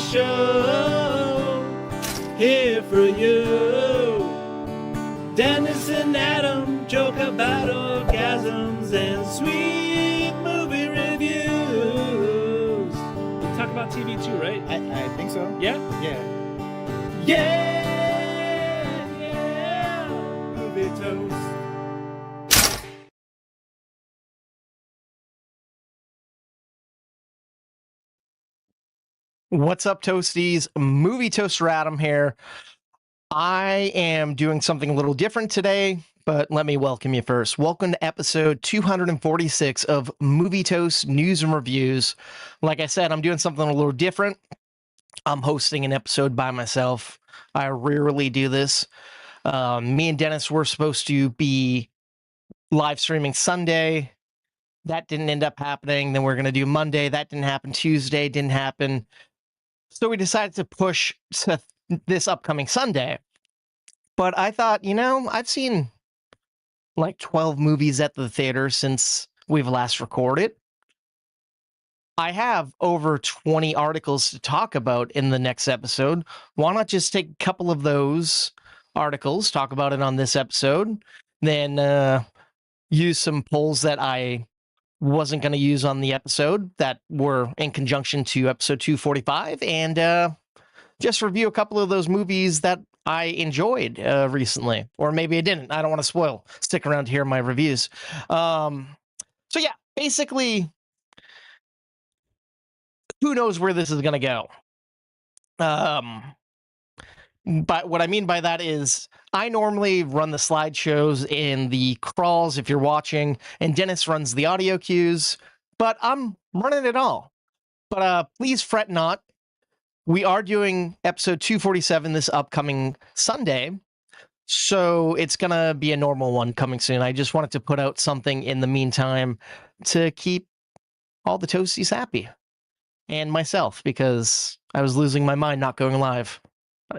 show here for you. Dennis and Adam joke about orgasms and sweet movie reviews. We talk about TV too, right? I think so. Yeah? Yeah. Yeah! Movie toast. What's up, Toasties? Movie Toaster Adam here. I am doing something a little different today, but let me welcome you first. Welcome to episode 246 of Movie Toast News and Reviews. Like I said, I'm doing something a little different. I'm hosting an episode by myself. I rarely do this. Me and Dennis were supposed to be live streaming Sunday. That didn't end up happening. Then we're going to do Monday. That didn't happen. Tuesday didn't happen. So we decided to push to this upcoming Sunday. But I thought, I've seen like 12 movies at the theater since we've last recorded. I have over 20 articles to talk about in the next episode. Why not just take a couple of those articles, talk about it on this episode, then use some polls that I wasn't going to use on the episode that were in conjunction to episode 245, and just review a couple of those movies that I enjoyed recently, or maybe I didn't. I don't want to spoil. Stick around to hear my reviews. So yeah, basically, who knows where this is going to go? But what I mean by that is I normally run the slideshows in the crawls if you're watching, and Dennis runs the audio cues, but I'm running it all. But please fret not. We are doing episode 247 this upcoming Sunday, so it's going to be a normal one coming soon. I just wanted to put out something in the meantime to keep all the Toasties happy, and myself, because I was losing my mind not going live.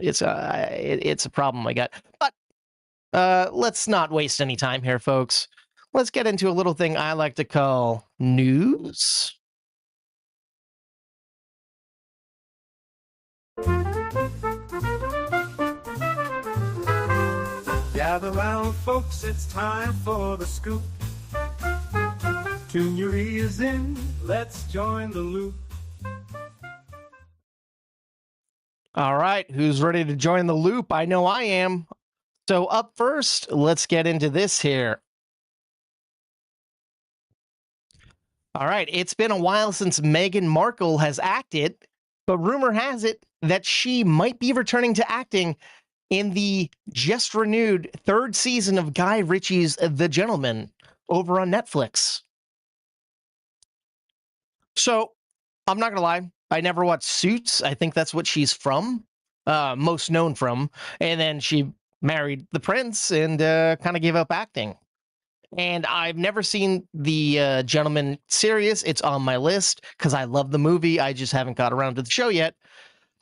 It's a problem I got. But let's not waste any time here, folks. Let's get into a little thing I like to call news. Gather round, folks, it's time for the scoop. Tune your ears in, let's join the loop. All right, who's ready to join the loop? I know I am. So up first, let's get into this here. All right, it's been a while since Meghan Markle has acted, but rumor has it that she might be returning to acting in the just renewed third season of Guy Ritchie's The Gentleman over on Netflix. So, I'm not going to lie. I never watched Suits. I think that's what she's from, most known from. And then she married the prince and kind of gave up acting. And I've never seen The Gentleman series. It's on my list because I love the movie. I just haven't got around to the show yet.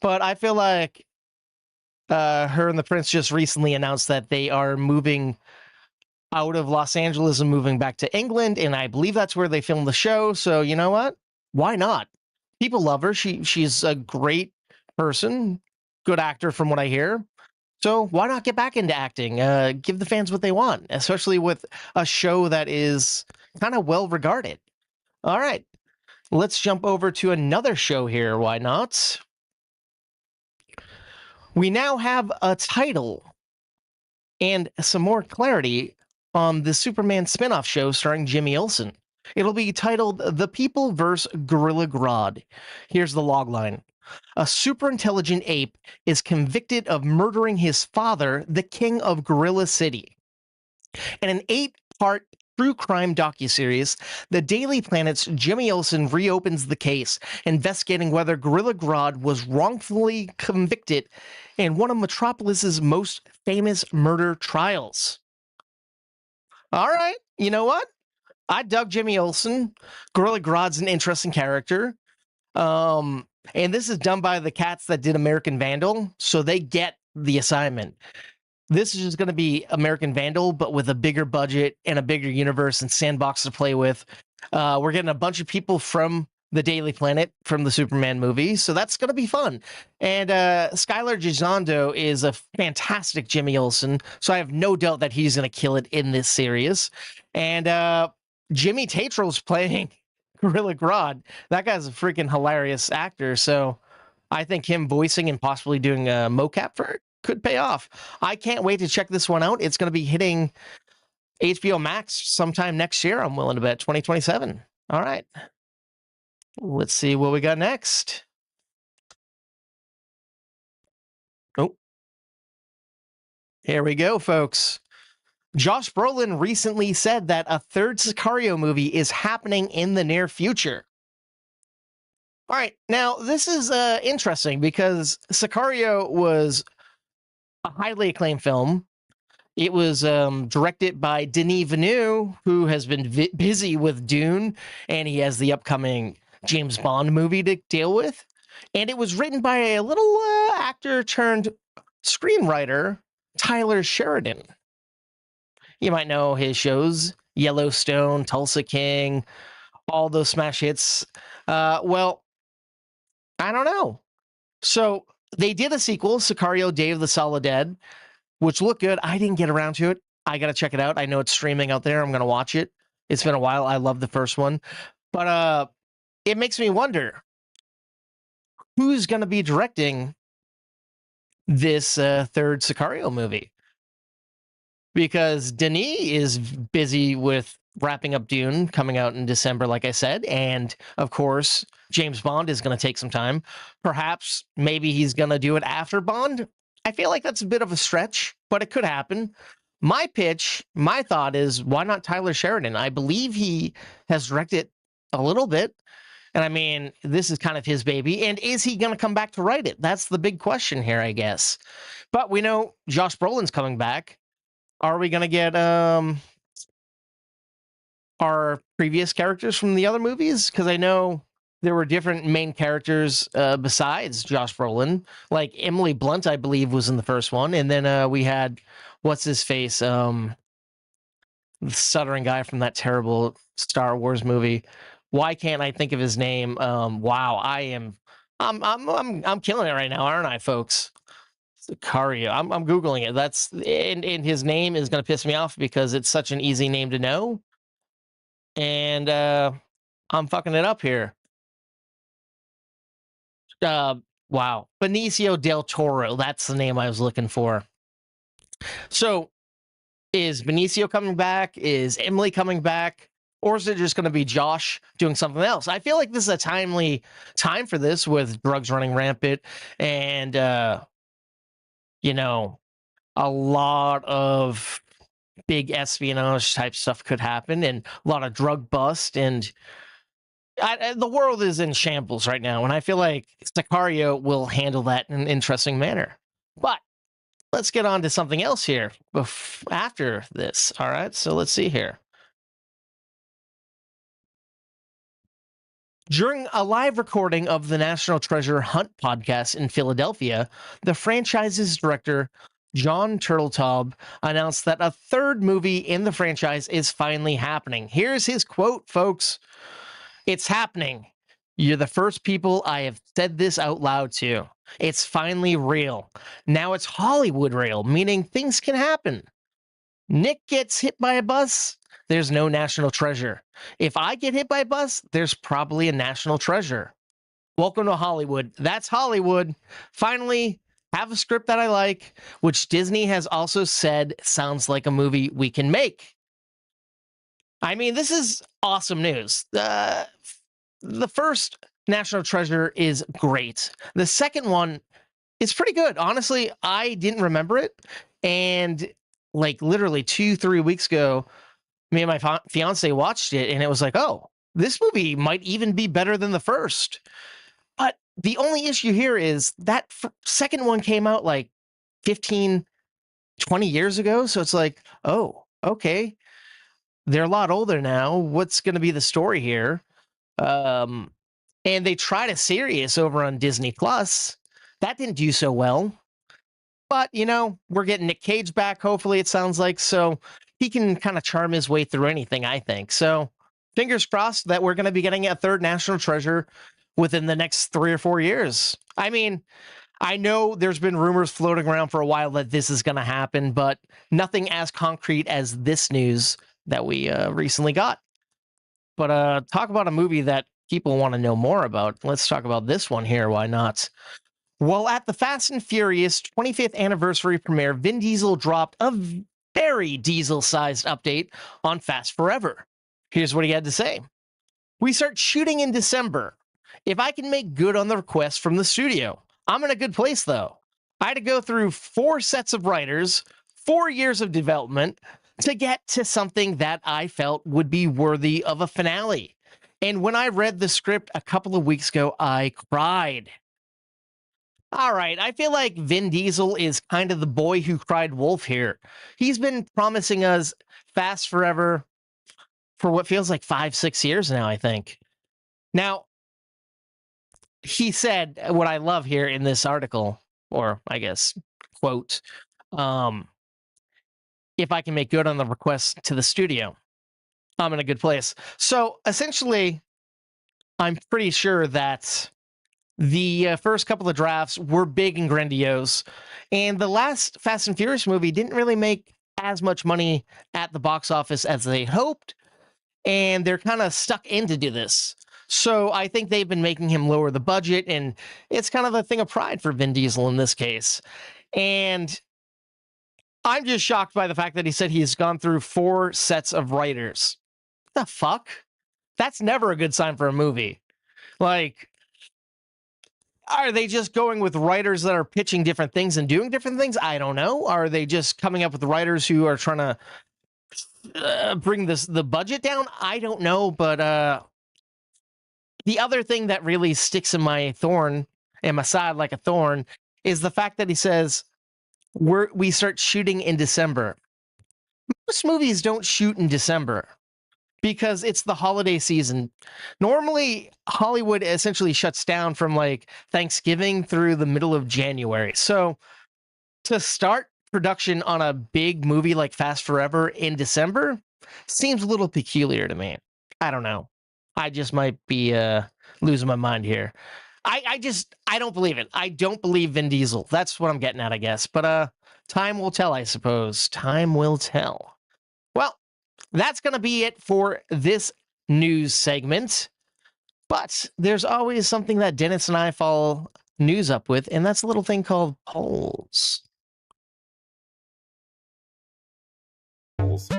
But I feel like her and the prince just recently announced that they are moving out of Los Angeles and moving back to England. And I believe that's where they filmed the show. So you know what? Why not? People love her. She's a great person, good actor from what I hear. So why not get back into acting? Give the fans what they want, especially with a show that is kind of well regarded. All right, let's jump over to another show here. Why not? We now have a title and some more clarity on the Superman spinoff show starring Jimmy Olsen. It'll be titled The People vs. Gorilla Grodd. Here's the logline. A super-intelligent ape is convicted of murdering his father, the king of Gorilla City. In an 8-part true crime docuseries, the Daily Planet's Jimmy Olsen reopens the case, investigating whether Gorilla Grodd was wrongfully convicted in one of Metropolis's most famous murder trials. All right, you know what? I dug Jimmy Olsen. Gorilla Grodd's an interesting character. And this is done by the cats that did American Vandal, so they get the assignment. This is just going to be American Vandal, but with a bigger budget and a bigger universe and sandbox to play with. We're getting a bunch of people from the Daily Planet from the Superman movie, so that's going to be fun. And Skylar Gisondo is a fantastic Jimmy Olsen, so I have no doubt that he's going to kill it in this series. And Jimmy Tatrell's playing Gorilla Grodd. That guy's a freaking hilarious actor, so I think him voicing and possibly doing a mocap for it could pay off. I can't wait to check this one out. It's going to be hitting HBO Max sometime next year, I'm willing to bet, 2027. All right. Let's see what we got next. Oh, here we go, folks. Josh Brolin recently said that a third Sicario movie is happening in the near future. All right, now this is interesting because Sicario was a highly acclaimed film. It was directed by Denis Villeneuve, who has been busy with Dune, and he has the upcoming James Bond movie to deal with. And it was written by a little actor turned screenwriter, Tyler Sheridan. You might know his shows, Yellowstone, Tulsa King, all those smash hits. Well, I don't know. So they did a sequel, Sicario: Day of the Solid Dead, which looked good. I didn't get around to it. I got to check it out. I know it's streaming out there. I'm going to watch it. It's been a while. I love the first one. But it makes me wonder, who's going to be directing this third Sicario movie? Because Denis is busy with wrapping up Dune, coming out in December, like I said. And, of course, James Bond is going to take some time. Perhaps, maybe he's going to do it after Bond. I feel like that's a bit of a stretch, but it could happen. My pitch, my thought is, why not Tyler Sheridan? I believe he has directed a little bit. And I mean, this is kind of his baby. And is he going to come back to write it? That's the big question here, I guess. But we know Josh Brolin's coming back. Are we going to get our previous characters from the other movies? Because I know there were different main characters besides Josh Brolin. Like Emily Blunt, I believe, was in the first one. And then we had, what's his face? The stuttering guy from that terrible Star Wars movie. Why can't I think of his name? Wow, I'm killing it right now, aren't I, folks? Sicario. I'm Googling it. That's and his name is going to piss me off because it's such an easy name to know. And I'm fucking it up here. Wow. Benicio del Toro. That's the name I was looking for. So is Benicio coming back? Is Emily coming back? Or is it just going to be Josh doing something else? I feel like this is a timely time for this with drugs running rampant and, you know, a lot of big espionage type stuff could happen and a lot of drug bust. And the world is in shambles right now. And I feel like Sicario will handle that in an interesting manner. But let's get on to something else here after this. All right. So let's see here. During a live recording of the National Treasure Hunt podcast in Philadelphia, the franchise's director, John Turteltaub, announced that a third movie in the franchise is finally happening. Here's his quote, folks. "It's happening. You're the first people I have said this out loud to. It's finally real. Now it's Hollywood real, meaning things can happen. Nick gets hit by a bus. There's no national treasure. If I get hit by a bus, there's probably a national treasure. Welcome to Hollywood. That's Hollywood. Finally, have a script that I like, which Disney has also said sounds like a movie we can make." I mean, this is awesome news. The first National Treasure is great. The second one is pretty good. Honestly, I didn't remember it. And like literally 2-3 weeks ago, me and my fiance watched it and it was like, oh, this movie might even be better than the first. But the only issue here is that second one came out like 15, 20 years ago. So it's like, oh, okay. They're a lot older now. What's going to be the story here? And they tried a series over on Disney Plus. That didn't do so well. But, you know, we're getting Nick Cage back, hopefully, it sounds like. So he can kind of charm his way through anything, I think. So fingers crossed that we're going to be getting a third National Treasure within the next 3 or 4 years. I mean, I know there's been rumors floating around for a while that this is going to happen, but nothing as concrete as this news that we recently got. But talk about a movie that people want to know more about. Let's talk about this one here. Why not? Well, at the Fast and Furious 25th anniversary premiere, Vin Diesel dropped a very Diesel-sized update on Fast Forever. Here's what he had to say. We start shooting in December. If I can make good on the request from the studio, I'm in a good place, though. I had to go through 4 sets of writers, 4 years of development to get to something that I felt would be worthy of a finale. And when I read the script a couple of weeks ago, I cried. All right, I feel like Vin Diesel is kind of the boy who cried wolf here. He's been promising us Fast Forever for what feels like 5-6 years now, I think. Now, he said what I love here in this article, or I guess, quote, if I can make good on the request to the studio, I'm in a good place. So essentially, I'm pretty sure that the first couple of drafts were big and grandiose, and the last Fast and Furious movie didn't really make as much money at the box office as they hoped, and they're kind of stuck in to do this. So I think they've been making him lower the budget, and it's kind of a thing of pride for Vin Diesel in this case. And I'm just shocked by the fact that he said he's gone through 4 sets of writers. What the fuck? That's never a good sign for a movie. Like, are they just going with writers that are pitching different things and doing different things? I don't know. Are they just coming up with writers who are trying to bring the budget down? I don't know. But the other thing that really sticks in my side like a thorn is the fact that he says we start shooting in December. Most movies don't shoot in December because it's the holiday season. Normally, Hollywood essentially shuts down from like Thanksgiving through the middle of January. So to start production on a big movie like Fast Forever in December seems a little peculiar to me. I don't know. I just might be losing my mind here. I don't believe it. I don't believe Vin Diesel. That's what I'm getting at, I guess. But time will tell, I suppose. Time will tell. Well, that's going to be it for this news segment. But there's always something that Dennis and I follow news up with, and that's a little thing called polls. Polls.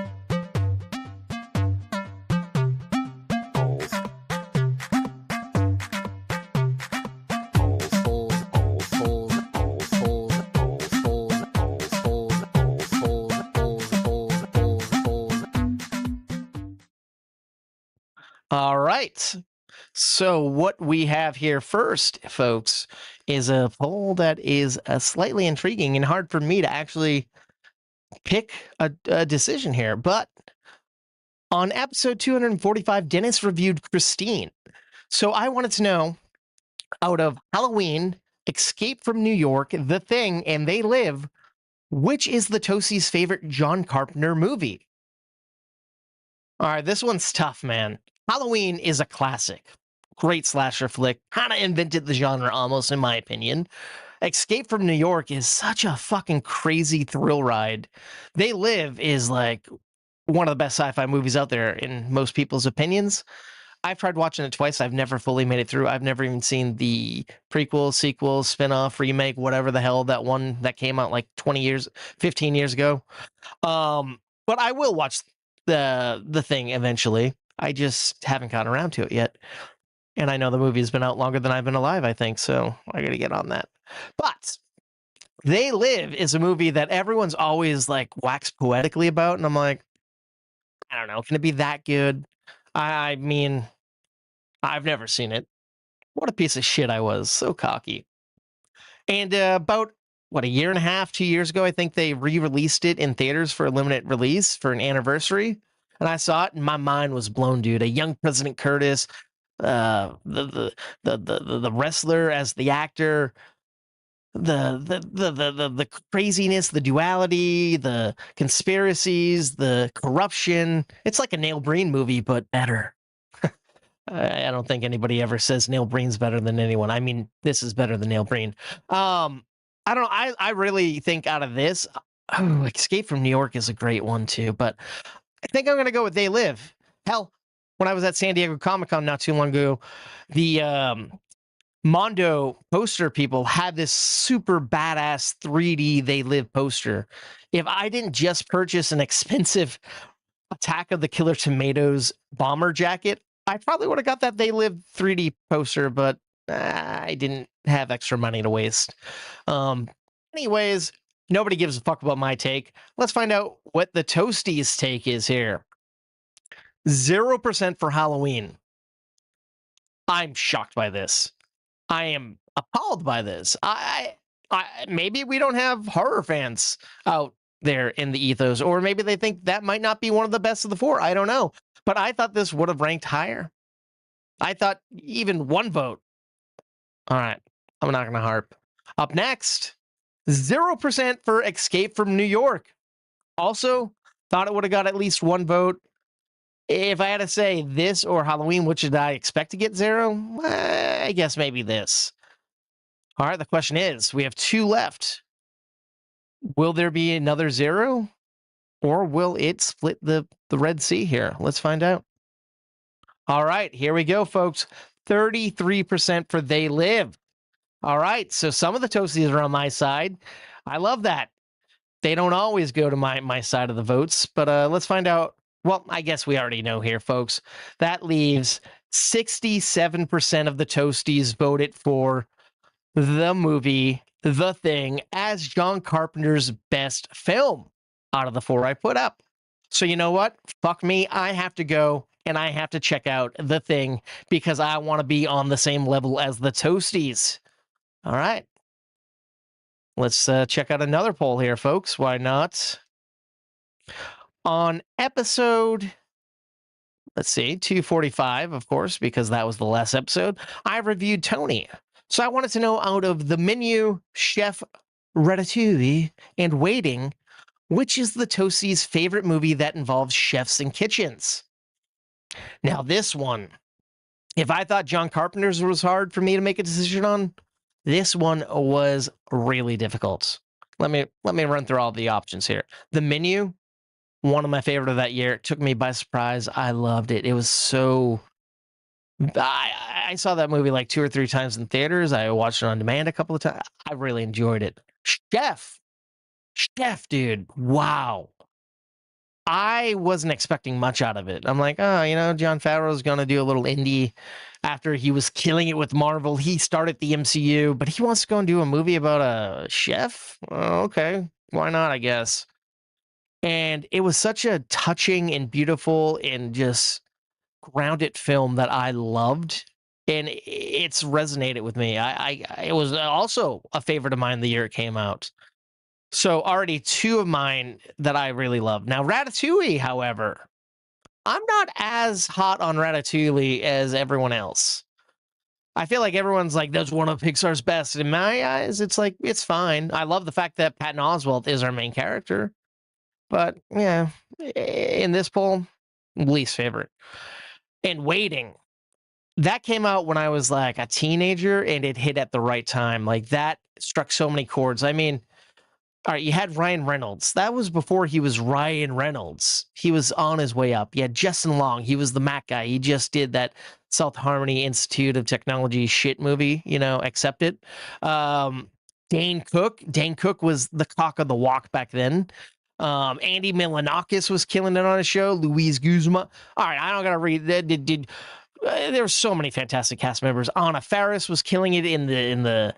All right. So what we have here first, folks, is a poll that is slightly intriguing and hard for me to actually pick a decision here. But on episode 245, Dennis reviewed Christine. So I wanted to know, out of Halloween, Escape from New York, The Thing, and They Live, which is the Toasty's favorite John Carpenter movie? All right, this one's tough, man. Halloween is a classic. Great slasher flick. Kind of invented the genre almost, in my opinion. Escape from New York is such a fucking crazy thrill ride. They Live is like one of the best sci-fi movies out there in most people's opinions. I've tried watching it twice. I've never fully made it through. I've never even seen the prequel, sequel, spin-off, remake, whatever the hell that one that came out like 15 years ago. But I will watch the thing eventually. I just haven't gotten around to it yet. And I know the movie has been out longer than I've been alive, I think, so I gotta get on that. But They Live is a movie that everyone's always like waxed poetically about, and I'm like, I don't know, can it be that good? I mean, I've never seen it. What a piece of shit I was. So cocky. And about, a year and a half, 2 years ago, I think they re-released it in theaters for a limited release for an anniversary. And I saw it, and my mind was blown, dude. A young President Curtis, the wrestler as the actor, the craziness, the duality, the conspiracies, the corruption. It's like a Neil Breen movie, but better. I don't think anybody ever says Neil Breen's better than anyone. I mean, this is better than Neil Breen. I don't know. I really think out of this, Escape from New York is a great one too, but I think I'm going to go with They Live. Hell, when I was at San Diego Comic-Con not too long ago, the Mondo poster people had this super badass 3D They Live poster. If I didn't just purchase an expensive Attack of the Killer Tomatoes bomber jacket, I probably would have got that They Live 3D poster, but I didn't have extra money to waste. Anyways, nobody gives a fuck about my take. Let's find out what the Toasties' take is here. 0% for Halloween. I'm shocked by this. I am appalled by this. I maybe we don't have horror fans out there in the ethos, or maybe they think that might not be one of the best of the four. I don't know. But I thought this would have ranked higher. I thought even one vote. All right. I'm not going to harp. Up next, 0% for Escape from New York. Also, thought it would have got at least one vote. If I had to say this or Halloween, which did I expect to get 0? I guess maybe this. All right, the question is, we have 2 left. Will there be another 0? Or will it split the Red Sea here? Let's find out. All right, here we go, folks. 33% for They Live. All right, so some of the Toasties are on my side. I love that. They don't always go to my side of the votes, but let's find out. Well, I guess we already know here, folks. That leaves 67% of the Toasties voted for the movie The Thing as John Carpenter's best film out of the 4 I put up. So you know what? Fuck me. I have to go and I have to check out The Thing because I want to be on the same level as the Toasties. All right. Let's check out another poll here, folks. Why not? On episode, let's see, 245, of course, because that was the last episode, I reviewed Tony. So I wanted to know, out of the menu, chef, ratatouille, and waiting, which is the Toasties' favorite movie that involves chefs and kitchens? Now, this one, if I thought John Carpenter's was hard for me to make a decision on, this one was really difficult. Let me run through all the options here. The Menu, one of my favorite of that year. It took me by surprise. I loved it. It was so... I saw that movie like 2 or 3 times in theaters. I watched it on demand a couple of times. I really enjoyed it. Chef, dude. Wow. I wasn't expecting much out of it. I'm like, oh, Jon Favreau's going to do a little indie after he was killing it with Marvel. He started the MCU, but he wants to go and do a movie about a chef? Oh, okay. Why not, I guess. And it was such a touching and beautiful and just grounded film that I loved. And it's resonated with me. It was also a favorite of mine the year it came out. So already 2 of mine that I really love. Now, Ratatouille, however, I'm not as hot on Ratatouille as everyone else. I feel like everyone's like, that's one of Pixar's best. In my eyes, it's like, it's fine. I love the fact that Patton Oswalt is our main character. But, yeah, in this poll, least favorite. And Waiting, that came out when I was like a teenager, and it hit at the right time. Like, that struck so many chords. I mean... All right, you had Ryan Reynolds. That was before he was Ryan Reynolds. He was on his way up. You had Justin Long. He was the Mac guy. He just did that South Harmony Institute of Technology shit movie, Accept It. Dane Cook. Dane Cook was the cock of the walk back then. Andy Milonakis was killing it on his show. Luis Guzman. All right, I don't got to read that. There were so many fantastic cast members. Anna Faris was killing it in the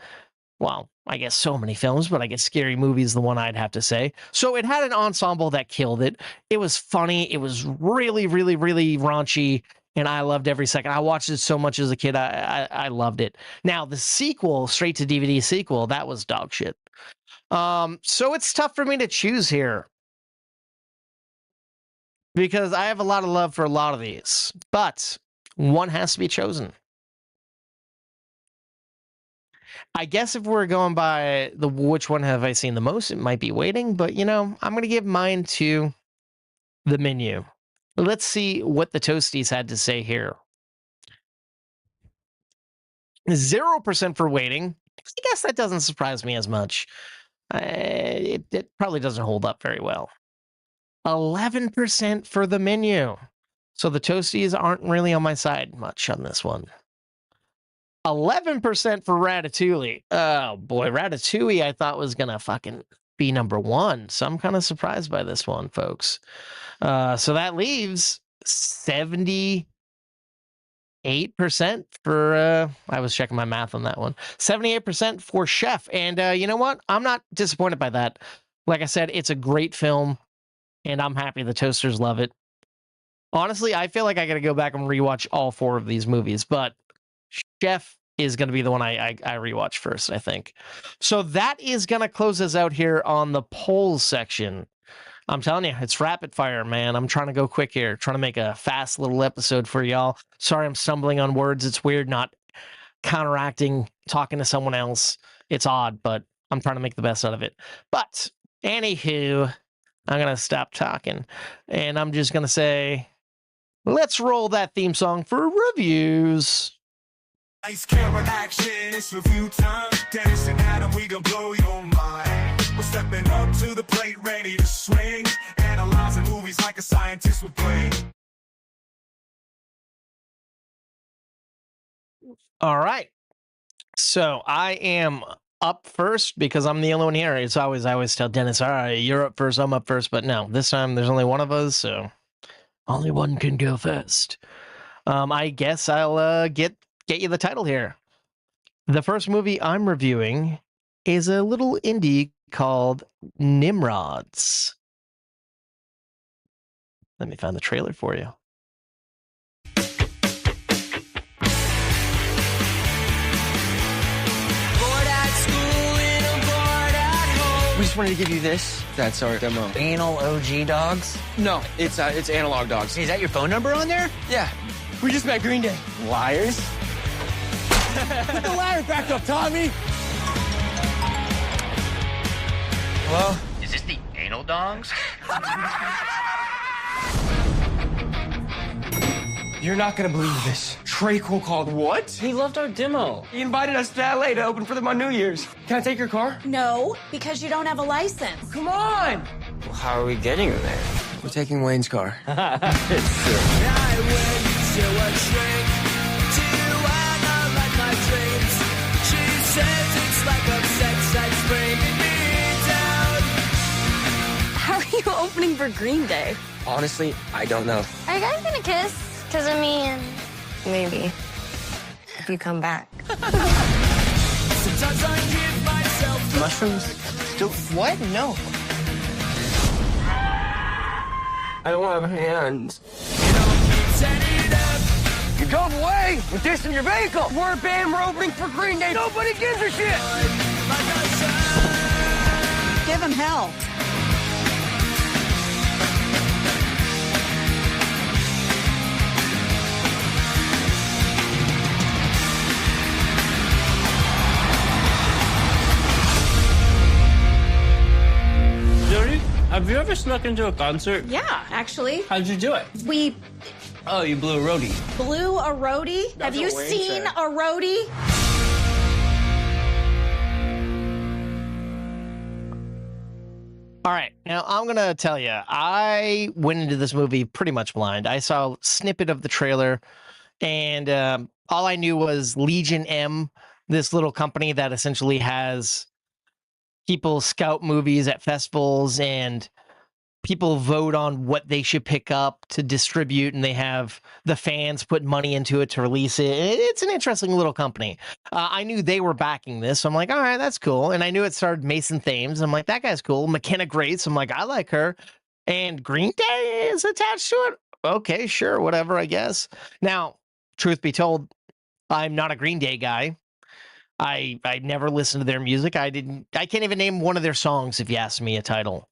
well, I guess so many films, but I guess Scary Movie is the one I'd have to say. So it had an ensemble that killed it. It was funny. It was really, really, really raunchy, and I loved every second. I watched it so much as a kid. I loved it. Now, the sequel, straight to DVD sequel, that was dog shit. So it's tough for me to choose here because I have a lot of love for a lot of these, but one has to be chosen. I guess if we're going by the which one have I seen the most, it might be Waiting, but I'm going to give mine to The Menu. Let's see what the Toasties had to say here. 0% for Waiting. I guess that doesn't surprise me as much. It probably doesn't hold up very well. 11% for The Menu. So the Toasties aren't really on my side much on this one. 11% for Ratatouille. Oh boy, Ratatouille I thought was gonna fucking be number one. So I'm kind of surprised by this one, folks. So that leaves 78% for, I was checking my math on that one. 78% for Chef. And you know what? I'm not disappointed by that. Like I said, it's a great film, and I'm happy the Toasters love it. Honestly, I feel like I got to go back and rewatch all 4 of these movies, but Chef is going to be the one I rewatch first, I think. So that is going to close us out here on the polls section. I'm telling you, it's rapid fire, man. I'm trying to go quick here, trying to make a fast little episode for y'all. Sorry, I'm stumbling on words. It's weird not counteracting, talking to someone else. It's odd, but I'm trying to make the best out of it. But anywho, I'm going to stop talking, and I'm just going to say, let's roll that theme song for reviews. Nice camera action, it's review time. Dennis and Adam, we gon' blow your mind. We're stepping up to the plate, ready to swing. Analyzing movies like a scientist would play. All right. So I am up first because I'm the only one here. I always tell Dennis, all right, you're up first, I'm up first. But no, this time there's only one of us, so only one can go first. I guess I'll get you the title here. The first movie I'm reviewing is a little indie called Nimrods. Let me find the trailer for you. We just wanted to give you this. That's our demo. Anal OG dogs? No, it's analog dogs. Is that your phone number on there? Yeah, we just met Green Day. Liars. Put the ladder back up, Tommy. Hello? Is this the anal dogs? You're not gonna believe this. Trey Cole called. What? He loved our demo. He invited us to LA to open for them on New Year's. Can I take your car? No, because you don't have a license. Come on! Well, how are we getting there? We're taking Wayne's car. How are you opening for Green Day? Honestly, I don't know. Are you guys gonna kiss? Because, I mean, maybe. If you come back. Mushrooms? What? No. I don't have hands. You drove away with this in your vehicle. We're a band, we're opening for Green Day. Nobody gives a shit. Give him hell. Jody, have you ever snuck into a concert? Yeah, actually. How'd you do it? We Oh, you blew a roadie. blew a roadie. Have you seen a roadie? All right, now I'm going to tell you, I went into this movie pretty much blind. I saw a snippet of the trailer, and all I knew was Legion M, this little company that essentially has people scout movies at festivals, and people vote on what they should pick up to distribute, and they have the fans put money into it to release it. It's an interesting little company. I knew they were backing this, so I'm like, all right, that's cool. And I knew it starred Mason Thames. I'm like, that guy's cool. McKenna Grace, I'm like, I like her. And Green Day is attached to it. Okay, sure, whatever, I guess. Now, truth be told, I'm not a Green Day guy. I never listened to their music. I can't even name one of their songs if you ask me a title.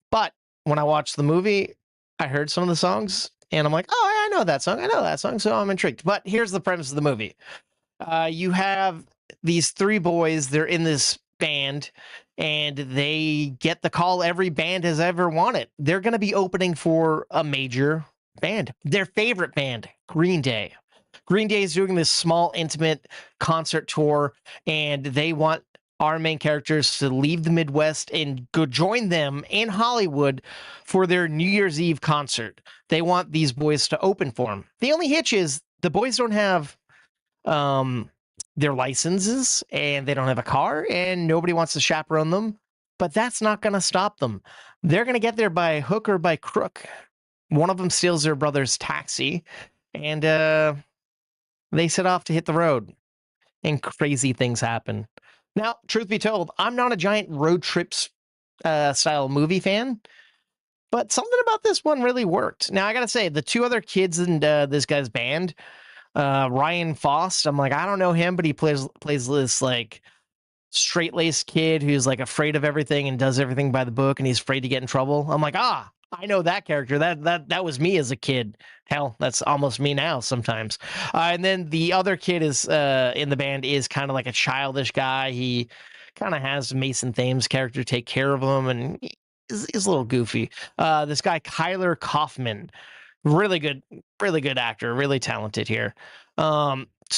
But when I watched the movie, I heard some of the songs, and I'm like, oh, I know that song, so I'm intrigued. But here's the premise of the movie. You have these 3 boys, they're in this band, and they get the call every band has ever wanted. They're going to be opening for a major band, their favorite band, Green Day. Green Day is doing this small, intimate concert tour, and they want our main characters to leave the Midwest and go join them in Hollywood for their New Year's Eve concert. They want these boys to open for them. The only hitch is the boys don't have their licenses, and they don't have a car, and nobody wants to chaperone them. But that's not going to stop them. They're going to get there by hook or by crook. One of them steals their brother's taxi, and they set off to hit the road, and crazy things happen. Now, truth be told, I'm not a giant road trips style movie fan, but something about this one really worked. Now, I got to say, the two other kids in this guy's band, Ryan Faust, I'm like, I don't know him, but he plays this like straight-laced kid who's like afraid of everything and does everything by the book, and he's afraid to get in trouble. I'm like, I know that character. That was me as a kid. Hell, that's almost me now sometimes. And then the other kid is in the band is kind of like a childish guy. He kind of has Mason Thames' character take care of him, and he's a little goofy. This guy, Kyler Kaufman, really good actor, really talented here.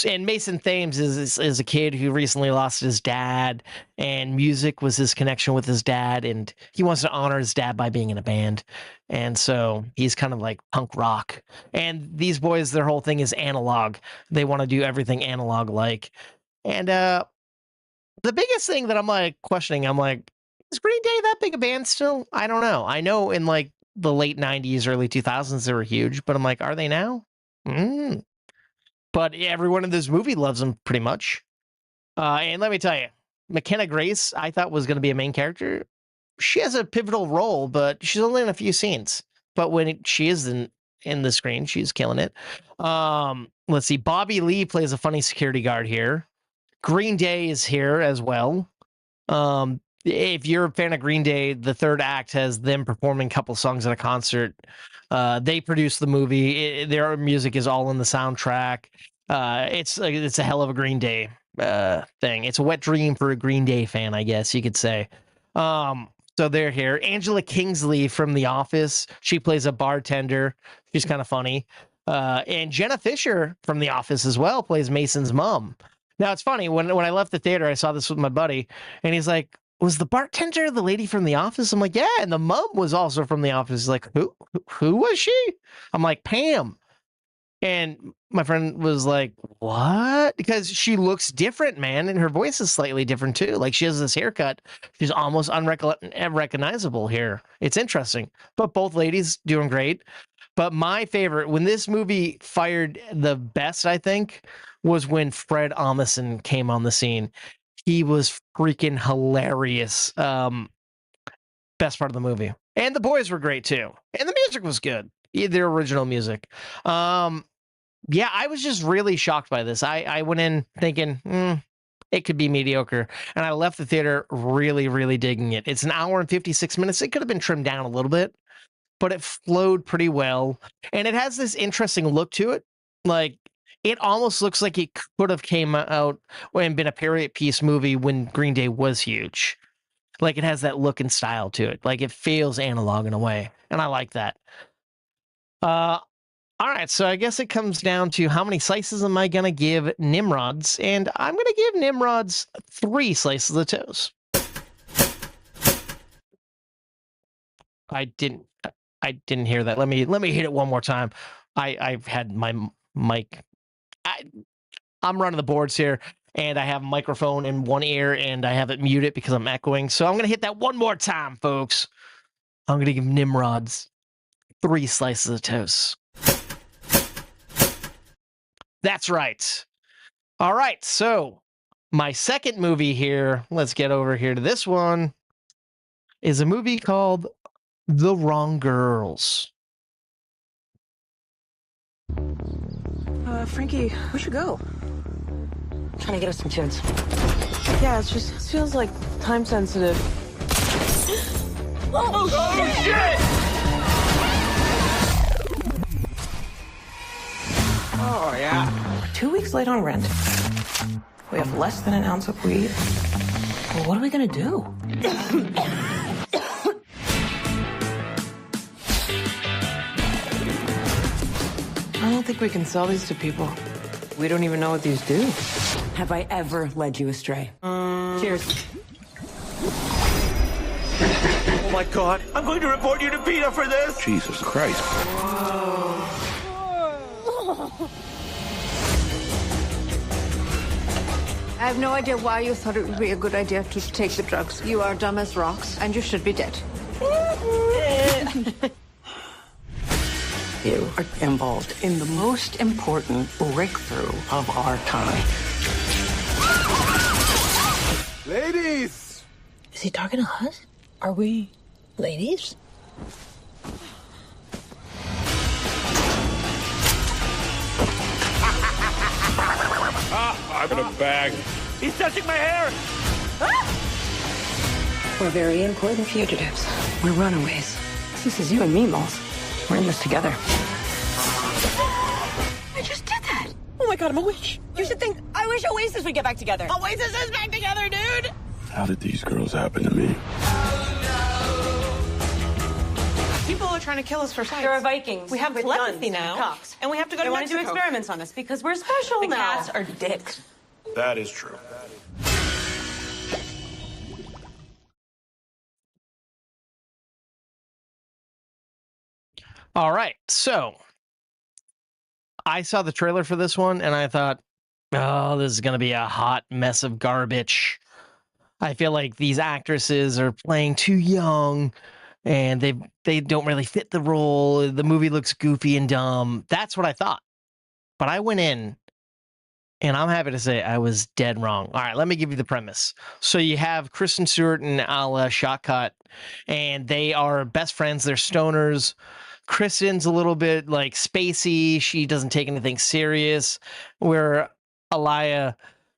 And Mason Thames is a kid who recently lost his dad, and music was his connection with his dad, and he wants to honor his dad by being in a band. And so he's kind of like punk rock. And these boys, their whole thing is analog. They want to do everything analog like. And the biggest thing that I'm like questioning, I'm like, is Green Day that big a band still? I don't know. I know in like the late 90s, early 2000s, they were huge, but I'm like, are they now? But everyone in this movie loves them pretty much. And let me tell you, McKenna Grace, I thought was going to be a main character. She has a pivotal role, but she's only in a few scenes. But when she is in the screen, she's killing it. Let's see. Bobby Lee plays a funny security guard here. Green Day is here as well. If you're a fan of Green Day, the third act has them performing a couple songs at a concert. They produce the movie. Their music is all in the soundtrack. It's a hell of a Green Day thing. It's a wet dream for a Green Day fan, I guess you could say. So they're here. Angela Kingsley from The Office. She plays a bartender. She's kind of funny. And Jenna Fisher from The Office as well plays Mason's mom. Now, it's funny. When I left the theater, I saw this with my buddy, and he's like, was the bartender the lady from The Office? I'm like, yeah, and the mom was also from The Office. He's like, who was she? I'm like, Pam. And my friend was like, what? Because she looks different, man, and her voice is slightly different too. Like, she has this haircut. She's almost unrecognizable here. It's interesting. But both ladies doing great. But my favorite, when this movie fired the best, I think, was when Fred Armisen came on the scene. He was freaking hilarious. Best part of the movie. And the boys were great too. And the music was good. Their original music. Yeah, I was just really shocked by this. I went in thinking, it could be mediocre. And I left the theater really, really digging it. It's an hour and 56 minutes. It could have been trimmed down a little bit, but it flowed pretty well. And it has this interesting look to it. Like, it almost looks like it could have came out and been a period piece movie when Green Day was huge. Like, it has that look and style to it. Like, it feels analog in a way. And I like that. All right, so I guess it comes down to how many slices am I going to give Nimrods? And I'm going to give Nimrods 3 slices of toast. I didn't hear that. Let me hit it one more time. I've had my mic. I'm running the boards here, and I have a microphone in one ear, and I have it muted because I'm echoing. So I'm going to hit that one more time, folks. I'm going to give Nimrods 3 slices of toast. That's right. All right, so my second movie here, let's get over here to this one, is a movie called The Wrong Girls. Frankie, we should go. Trying to get us some tunes. Yeah, it feels like time sensitive. Oh, shit! Oh, yeah. 2 weeks late on rent. We have less than an ounce of weed. Well, what are we gonna do? I don't think we can sell these to people. We don't even know what these do. Have I ever led you astray? Cheers. Oh my God, I'm going to report you to PETA for this! Jesus Christ. I have no idea why you thought it would be a good idea to take the drugs. You are dumb as rocks, and you should be dead. You are involved in the most important breakthrough of our time. Ladies! Is he talking to us? Are we ladies? I'm in a bag. He's touching my hair! We're very important fugitives. We're runaways. This is you and me, Moles. We're in this together. I just did that. Oh my God, I'm a witch. You should think, I wish Oasis would get back together. Oasis is back together, dude! How did these girls happen to me? People are trying to kill us for science. There are Vikings. We have with telepathy guns now. and cocks. And we have to go They to want to do Mexico. experiments on us because we're special The now. cats are dicks. That is true. All right, so I saw the trailer for this one and I thought, oh, this is going to be a hot mess of garbage. I feel like these actresses are playing too young and they don't really fit the role. The movie looks goofy and dumb. That's what I thought. But I went in and I'm happy to say I was dead wrong. All right, let me give you the premise. So you have Kristen Stewart and Ala Shawkat, and they are best friends. They're stoners. Kristen's a little bit like spacey. She doesn't take anything serious. Where Aliyah,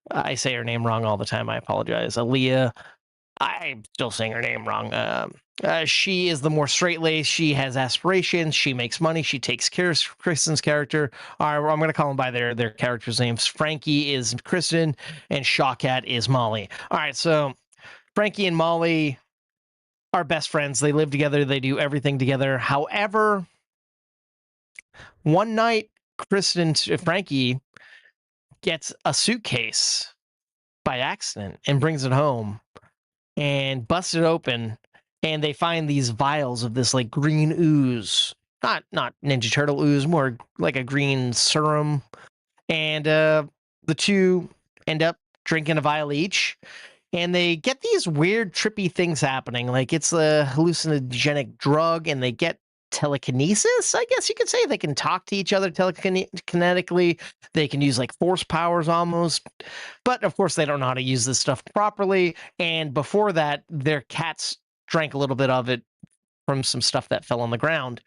I say her name wrong all the time. I apologize. Aliyah, I'm still saying her name wrong. She is the more straight-laced. She has aspirations. She makes money. She takes care of Kristen's character. All right, I'm going to call them by their characters' names. Frankie is Kristen, and Shawkat is Molly. All right, so Frankie and Molly are best friends. They live together. They do everything together. However, one night, Frankie gets a suitcase by accident and brings it home and busts it open, and they find these vials of this like green ooze. Not Ninja Turtle ooze, more like a green serum. And the two end up drinking a vial each. And they get these weird, trippy things happening. Like it's a hallucinogenic drug, and they get telekinesis, I guess you could say. They can talk to each other telekinetically. They can use like force powers almost. But of course, they don't know how to use this stuff properly. And before that, their cats drank a little bit of it from some stuff that fell on the ground.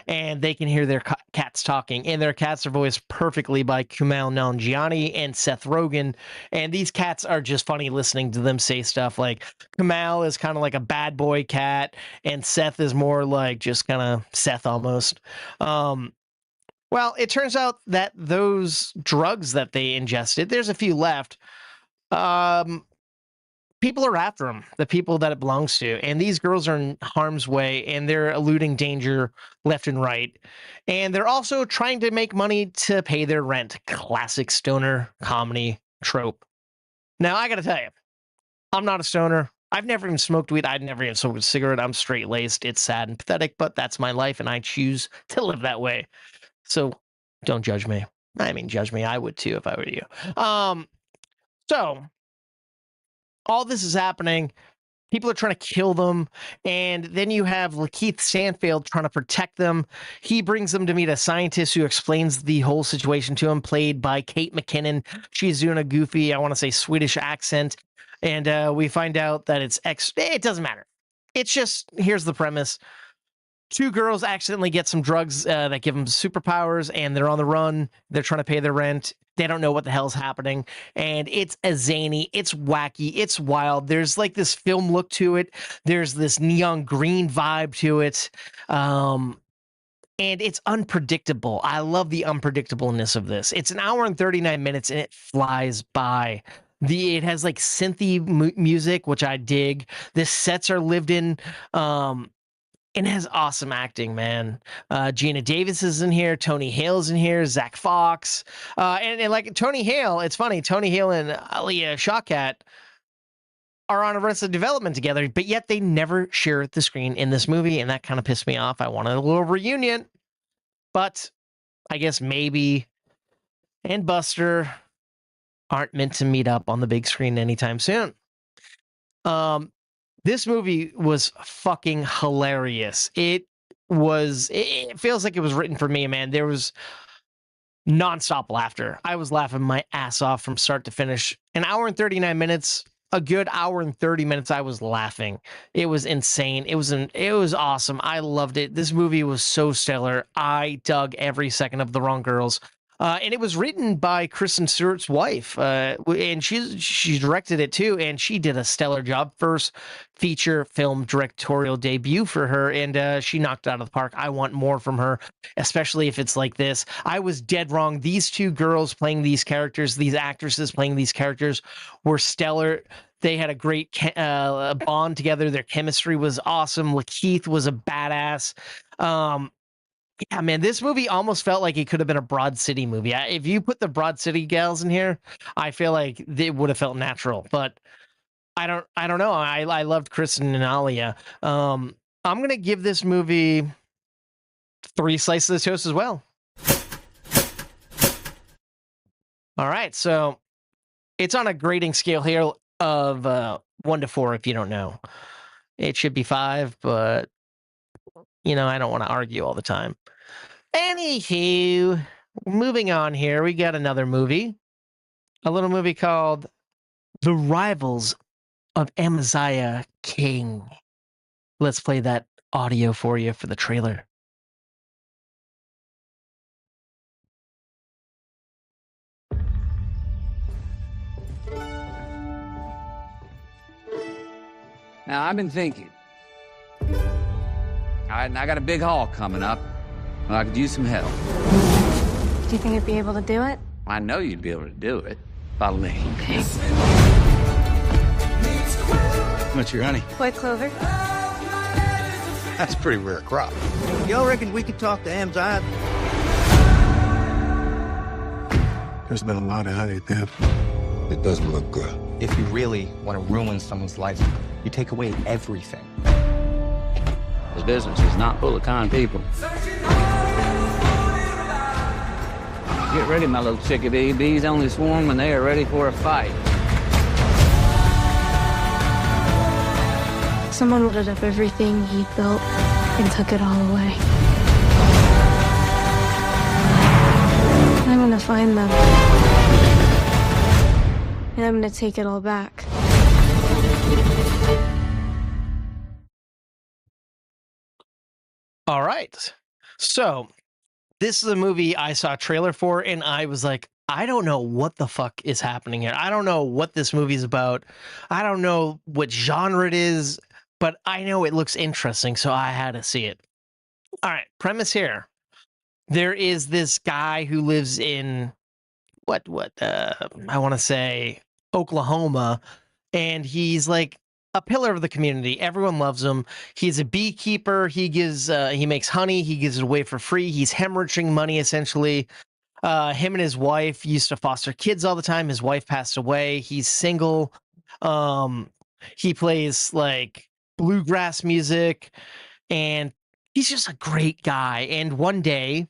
And they can hear their cats talking, and their cats are voiced perfectly by Kumail Nanjiani and Seth Rogen. And these cats are just funny listening to them say stuff. Like Kumail is kind of like a bad boy cat, and Seth is more like just kind of Seth almost. Well, it turns out that those drugs that they ingested, there's a few left. People are after them, the people that it belongs to. And these girls are in harm's way, and they're eluding danger left and right. And they're also trying to make money to pay their rent. Classic stoner comedy trope. Now, I got to tell you, I'm not a stoner. I've never even smoked weed. I've never even smoked a cigarette. I'm straight-laced. It's sad and pathetic, but that's my life, and I choose to live that way. So don't judge me. I mean, judge me. I would too if I were you. So all this is happening. People are trying to kill them. And then you have Lakeith Stanfield trying to protect them. He brings them to meet a scientist who explains the whole situation to him, played by Kate McKinnon. She's doing a goofy, I want to say Swedish accent. And we find out that it doesn't matter. It's just, here's the premise. Two girls accidentally get some drugs that give them superpowers, and they're on the run. They're trying to pay their rent. They don't know what the hell's happening. And it's a zany, it's wacky, it's wild. There's like this film look to it. There's this neon green vibe to it. And it's unpredictable. I love the unpredictableness of this. It's an hour and 39 minutes, and it flies by. It has like synthy music, which I dig. The sets are lived in. and has awesome acting, man. Gina Davis is in here, Tony Hale's in here, Zach Fox, and like Tony Hale. It's funny, Tony Hale and Aliyah Shawkat are on Arrested Development together, but yet they never share the screen in this movie, and that kind of pissed me off. I wanted a little reunion, but I guess Maybe and Buster aren't meant to meet up on the big screen anytime soon. This movie was fucking hilarious. It feels like it was written for me, man. There was nonstop laughter. I was laughing my ass off from start to finish. An hour and 39 minutes, a good hour and 30 minutes, I was laughing. It was insane. It was awesome. I loved it. This movie was so stellar. I dug every second of The Wrong Girls. And it was written by Kristen Stewart's wife, and she directed it too, and she did a stellar job. First feature film directorial debut for her, and she knocked it out of the park. I want more from her, especially if it's like this. I was dead wrong. These two girls playing these characters, these actresses playing these characters, were stellar. They had a great bond together. Their chemistry was awesome. Lakeith was a badass. Yeah, man, this movie almost felt like it could have been a Broad City movie. If you put the Broad City gals in here, I feel like it would have felt natural. But I don't know. I loved Kristen and Alia. I'm gonna give this movie 3 slices of toast as well. All right, so it's on a grading scale here of 1 to 4. If you don't know, it should be 5, but I don't want to argue all the time. Anywho, moving on here, we got another movie. A little movie called The Rivals of Amziah King. Let's play that audio for you for the trailer. Now, I've been thinking. I got a big haul coming up, and I could use some help. Do you think you'd be able to do it? I know you'd be able to do it. Follow me. Okay. What's your honey? White clover. That's a pretty rare crop. Y'all reckon we could talk to Amziah? There's been a lot of honey there. It doesn't look good. If you really want to ruin someone's life, you take away everything. This business is not full of kind people. Get ready, my little chickadee. Bees only swarm when they are ready for a fight. Someone loaded up everything he built and took it all away. I'm gonna find them. And I'm gonna take it all back. All right. So this is a movie I saw a trailer for, and I was like, I don't know what the fuck is happening here. I don't know what this movie's about. I don't know what genre it is, but I know it looks interesting, so I had to see it. All right, premise here. There is this guy who lives in I want to say Oklahoma, and he's like a pillar of the community. Everyone loves him. He's a beekeeper. He makes honey. He gives it away for free. He's hemorrhaging money, essentially. Him and his wife used to foster kids all the time. His wife passed away. He's single. He plays like bluegrass music, and he's just a great guy. And one day,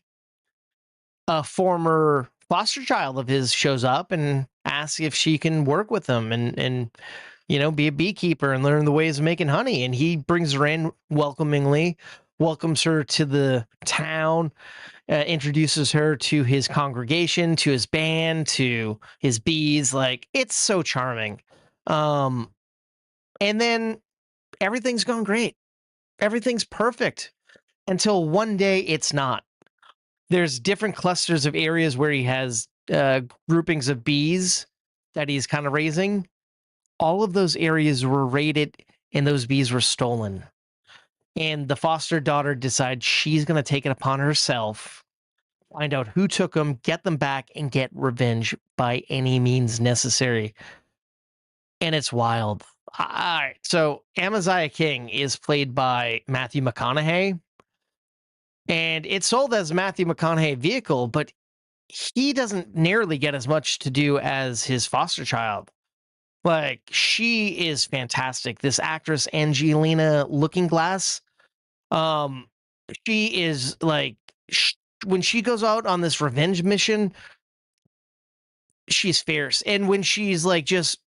a former foster child of his shows up and asks if she can work with him and be a beekeeper and learn the ways of making honey. And he brings her in welcomingly, welcomes her to the town, introduces her to his congregation, to his band, to his bees. Like, it's so charming. And then everything's gone great. Everything's perfect until one day it's not. There's different clusters of areas where he has groupings of bees that he's kind of raising. All of those areas were raided and those bees were stolen. And the foster daughter decides she's going to take it upon herself, find out who took them, get them back, and get revenge by any means necessary. And it's wild. All right. So Amziah King is played by Matthew McConaughey. And it's sold as Matthew McConaughey vehicle, but he doesn't nearly get as much to do as his foster child. Like, she is fantastic. This actress, Angelina Looking Glass, she is like, when she goes out on this revenge mission, she's fierce. And when she's like just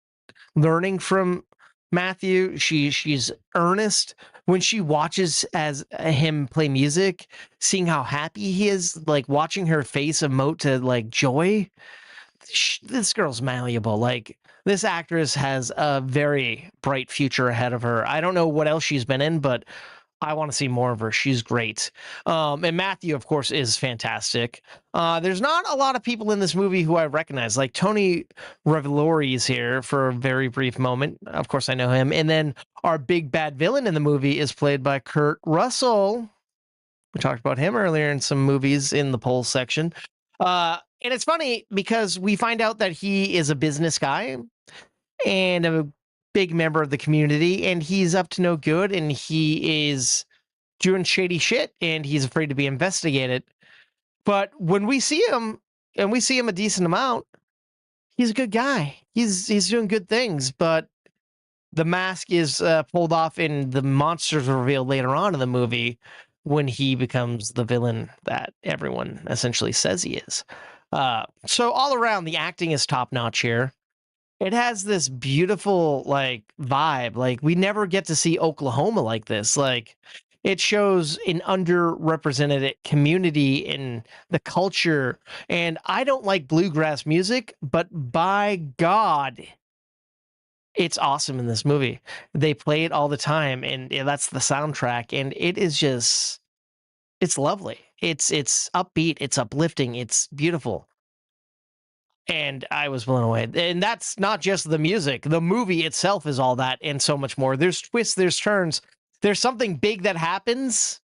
learning from Matthew, she's earnest. When she watches as him play music, seeing how happy he is, like watching her face emote to like joy, this girl's malleable. Like, this actress has a very bright future ahead of her. I don't know what else she's been in, but I want to see more of her. She's great. And Matthew, of course, is fantastic. There's not a lot of people in this movie who I recognize. Like Tony Revolori is here for a very brief moment. Of course, I know him. And then our big bad villain in the movie is played by Kurt Russell. We talked about him earlier in some movies in the poll section. And it's funny because we find out that he is a business guy and a big member of the community, and he's up to no good, and he is doing shady shit, and he's afraid to be investigated. But when we see him, and we see him a decent amount, he's a good guy. He's doing good things, but the mask is pulled off, and the monsters are revealed later on in the movie when he becomes the villain that everyone essentially says he is. So all around, the acting is top notch here. It has this beautiful like vibe. Like, we never get to see Oklahoma like this. Like, it shows an underrepresented community in the culture. And I don't like bluegrass music, but by God, it's awesome in this movie. They play it all the time, and that's the soundtrack. And it is just, it's lovely. It's upbeat, it's uplifting, it's beautiful. And I was blown away. And that's not just the music. The movie itself is all that and so much more. There's twists, there's turns. There's something big that happens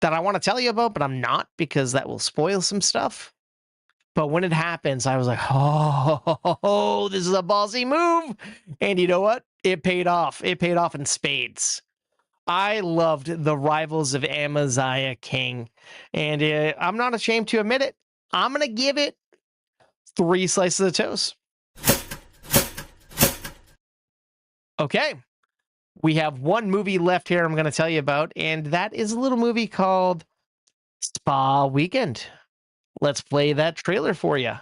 that I want to tell you about, but I'm not, because that will spoil some stuff. But when it happens, I was like, oh, this is a ballsy move. And you know what? It paid off. It paid off in spades. I loved The Rivals of Amziah King. And I'm not ashamed to admit it. I'm going to give it 3 slices of toast. Okay. We have one movie left here I'm going to tell you about, and that is a little movie called Spa Weekend. Let's play that trailer for you.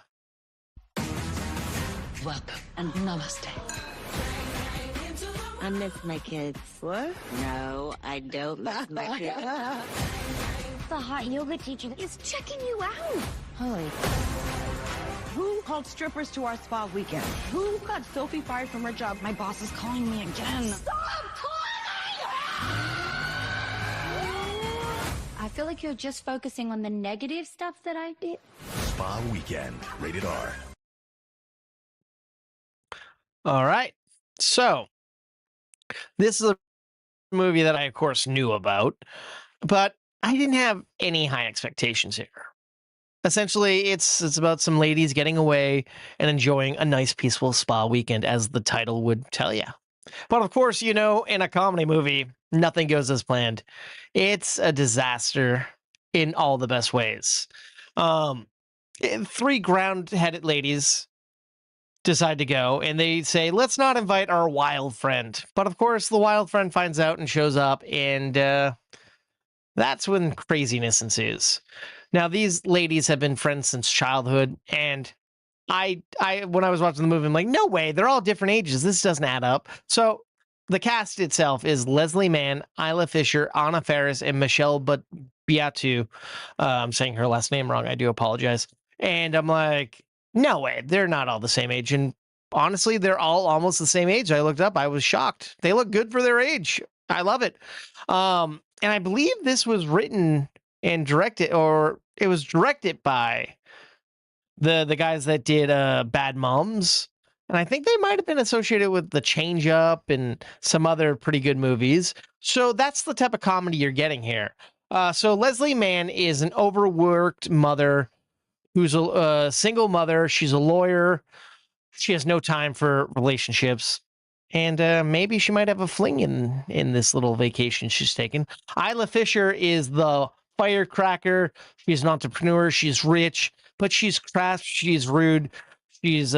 Welcome and namaste. I miss my kids. What? No, I don't miss my kids. The hot yoga teacher is checking you out. Holy. Who called strippers to our spa weekend? Who got Sophie fired from her job? My boss is calling me again. Stop calling! I feel like you're just focusing on the negative stuff that I did. Spa Weekend, rated R. All right. So, this is a movie that I, of course, knew about, but I didn't have any high expectations here. Essentially, it's about some ladies getting away and enjoying a nice, peaceful spa weekend, as the title would tell you. But of course, you know, in a comedy movie, nothing goes as planned. It's a disaster in all the best ways. 3 ground-headed ladies decide to go, and they say, let's not invite our wild friend. But of course, the wild friend finds out and shows up, and that's when craziness ensues. Now, these ladies have been friends since childhood, and I when I was watching the movie, I'm like, no way, they're all different ages. This doesn't add up. So the cast itself is Leslie Mann, Isla Fisher, Anna Faris, and Michelle Beatu. I'm saying her last name wrong. I do apologize. And I'm like, no way, they're not all the same age. And honestly, they're all almost the same age. I looked up, I was shocked. They look good for their age. I love it. And I believe this was written and directed, or it was directed by the guys that did Bad Moms. And I think they might have been associated with The Change Up and some other pretty good movies. So that's the type of comedy you're getting here. So Leslie Mann is an overworked mother who's a single mother. She's a lawyer. She has no time for relationships. and maybe she might have a fling in this little vacation she's taken. Isla Fisher is the firecracker. She's an entrepreneur. She's rich, but she's crass. She's rude. She's